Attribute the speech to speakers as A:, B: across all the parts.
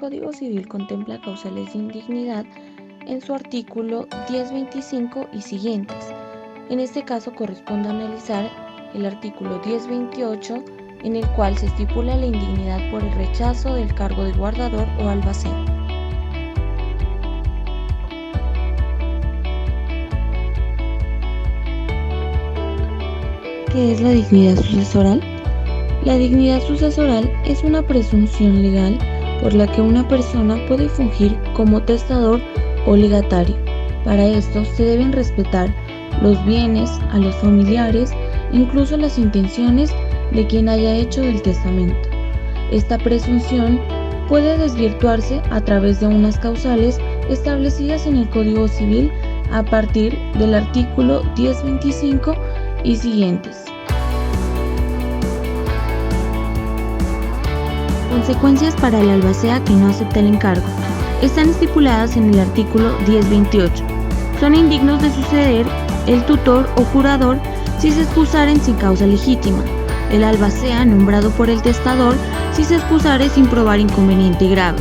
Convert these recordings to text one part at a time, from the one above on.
A: Código Civil contempla causales de indignidad en su artículo 1025 y siguientes. En este caso corresponde analizar el artículo 1028, en el cual se estipula la indignidad por el rechazo del cargo de guardador o albacea. ¿Qué es la dignidad sucesoral? La dignidad sucesoral es una presunción legal por la que una persona puede fungir como testador o legatario. Para esto se deben respetar los bienes a los familiares, incluso las intenciones de quien haya hecho el testamento. Esta presunción puede desvirtuarse a través de unas causales establecidas en el Código Civil a partir del artículo 1025 y siguientes. Consecuencias para el albacea que no acepta el encargo. Están estipuladas en el artículo 1028. Son indignos de suceder el tutor o curador si se excusaren sin causa legítima, el albacea nombrado por el testador si se excusare sin probar inconveniente grave.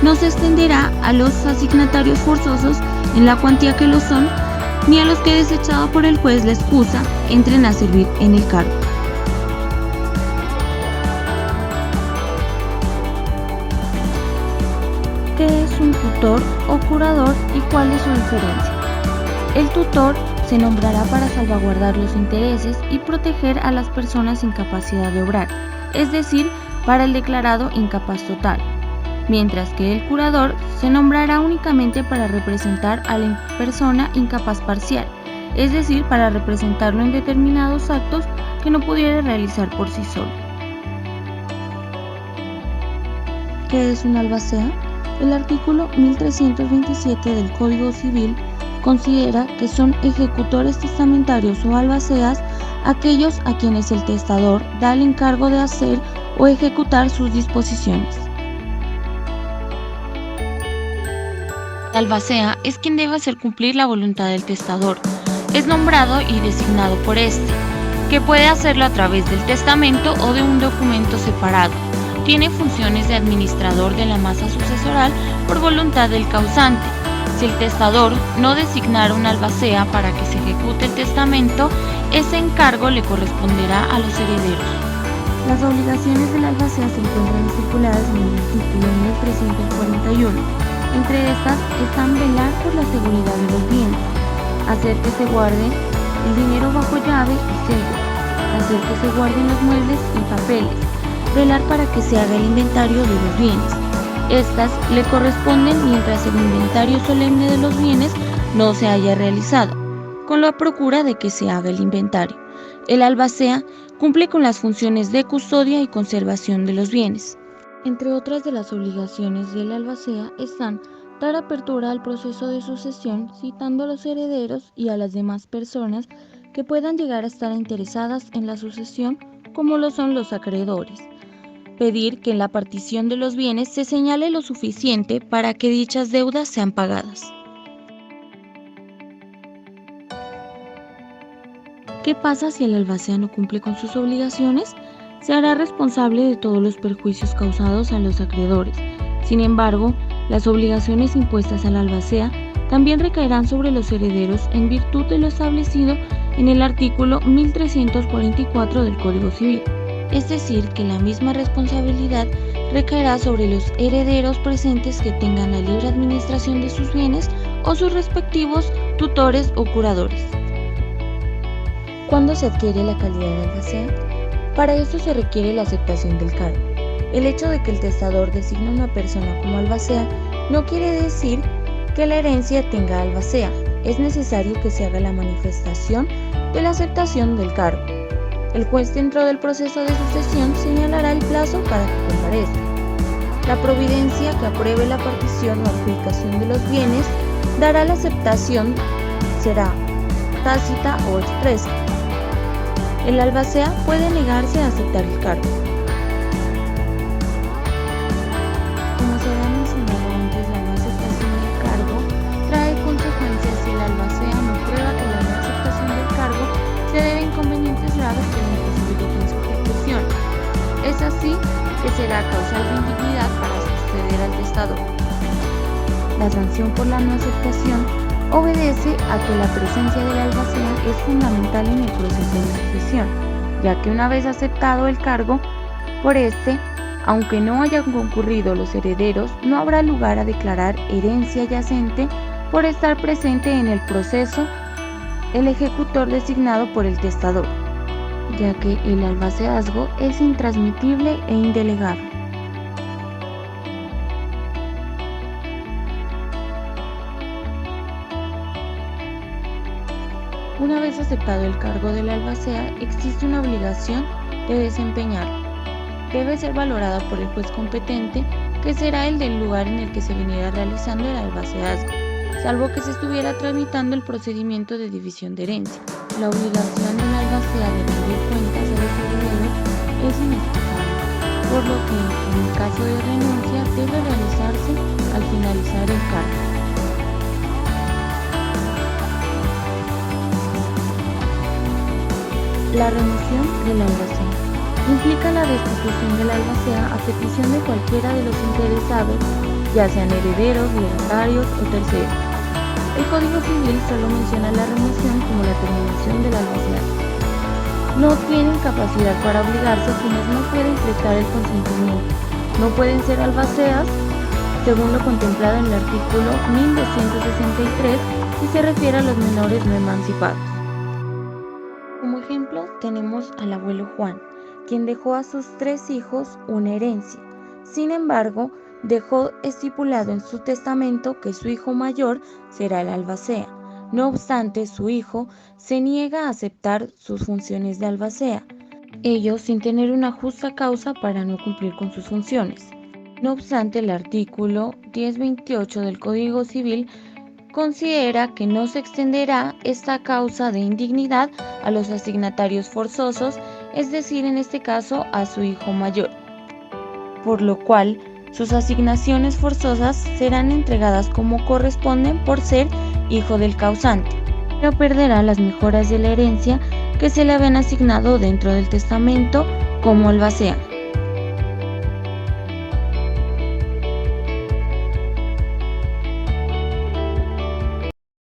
A: No se extenderá a los asignatarios forzosos en la cuantía que lo son, ni a los que, desechado por el juez la excusa, entren a servir en el cargo. ¿Qué es un tutor o curador y cuál es su diferencia? El tutor se nombrará para salvaguardar los intereses y proteger a las personas sin capacidad de obrar, es decir, para el declarado incapaz total, mientras que el curador se nombrará únicamente para representar a la persona incapaz parcial, es decir, para representarlo en determinados actos que no pudiera realizar por sí solo. ¿Qué es un albacea? El artículo 1327 del Código Civil considera que son ejecutores testamentarios o albaceas aquellos a quienes el testador da el encargo de hacer o ejecutar sus disposiciones. El albacea es quien debe hacer cumplir la voluntad del testador. Es nombrado y designado por éste, que puede hacerlo a través del testamento o de un documento separado. Tiene funciones de administrador de la masa sucesoral por voluntad del causante. Si el testador no designara un albacea para que se ejecute el testamento, ese encargo le corresponderá a los herederos. Las obligaciones del albacea se encuentran estipuladas en el artículo 1341. Entre estas están velar por la seguridad de los bienes, hacer que se guarde el dinero bajo llave y sello, hacer que se guarden los muebles y papeles, velar para que se haga el inventario de los bienes. Estas le corresponden mientras el inventario solemne de los bienes no se haya realizado, con la procura de que se haga el inventario. El albacea cumple con las funciones de custodia y conservación de los bienes. Entre otras de las obligaciones del albacea están dar apertura al proceso de sucesión, citando a los herederos y a las demás personas que puedan llegar a estar interesadas en la sucesión, como lo son los acreedores. Pedir que en la partición de los bienes se señale lo suficiente para que dichas deudas sean pagadas. ¿Qué pasa si el albacea no cumple con sus obligaciones? Se hará responsable de todos los perjuicios causados a los acreedores. Sin embargo, las obligaciones impuestas al albacea también recaerán sobre los herederos en virtud de lo establecido en el artículo 1344 del Código Civil. Es decir, que la misma responsabilidad recaerá sobre los herederos presentes que tengan la libre administración de sus bienes o sus respectivos tutores o curadores. ¿Cuándo se adquiere la calidad de albacea? Para esto se requiere la aceptación del cargo. El hecho de que el testador designe a una persona como albacea no quiere decir que la herencia tenga albacea. Es necesario que se haga la manifestación de la aceptación del cargo. El juez, dentro del proceso de sucesión, señalará el plazo para que comparezca. La providencia que apruebe la partición o adjudicación de los bienes dará la aceptación, será tácita o expresa. El albacea puede negarse a aceptar el cargo. Como se había mencionado antes, la no aceptación del cargo trae consecuencias si el albacea no prueba que la no aceptación del cargo se debe a inconvenientes graves que le imposibiliten su ejecución. Es así que será causal de indignidad para suceder al testador. testador. La sanción por la no aceptación obedece a que la presencia del albacea es fundamental en el proceso de sucesión, ya que una vez aceptado el cargo por este, aunque no hayan concurrido los herederos, no habrá lugar a declarar herencia yacente por estar presente en el proceso el ejecutor designado por el testador, ya que el albaceazgo es intransmitible e indelegable. Una vez aceptado el cargo del albacea, existe una obligación de desempeñarlo. Debe ser valorada por el juez competente, que será el del lugar en el que se viniera realizando el albaceazgo, salvo que se estuviera tramitando el procedimiento de división de herencia. La obligación del albacea de rendir cuentas a los herederos es inexcusable, por lo que, en el caso de renuncia, debe realizarse al finalizar el cargo. La remoción del albacea implica la destitución del albacea a petición de cualquiera de los interesados, ya sean herederos, legatarios o terceros. El Código Civil solo menciona la remoción como la terminación del albacea. No tienen capacidad para obligarse quienes no pueden prestar el consentimiento. No pueden ser albaceas, según lo contemplado en el artículo 1263, si se refiere a los menores no emancipados. Como ejemplo, tenemos al abuelo Juan, quien dejó a sus 3 hijos una herencia. Sin embargo, dejó estipulado en su testamento que su hijo mayor será el albacea. No obstante, su hijo se niega a aceptar sus funciones de albacea, ello sin tener una justa causa para no cumplir con sus funciones. No obstante, el artículo 1028 del Código Civil considera que no se extenderá esta causa de indignidad a los asignatarios forzosos, es decir, en este caso a su hijo mayor, por lo cual sus asignaciones forzosas serán entregadas como corresponden por ser hijo del causante, pero perderá las mejoras de la herencia que se le habían asignado dentro del testamento como albacea.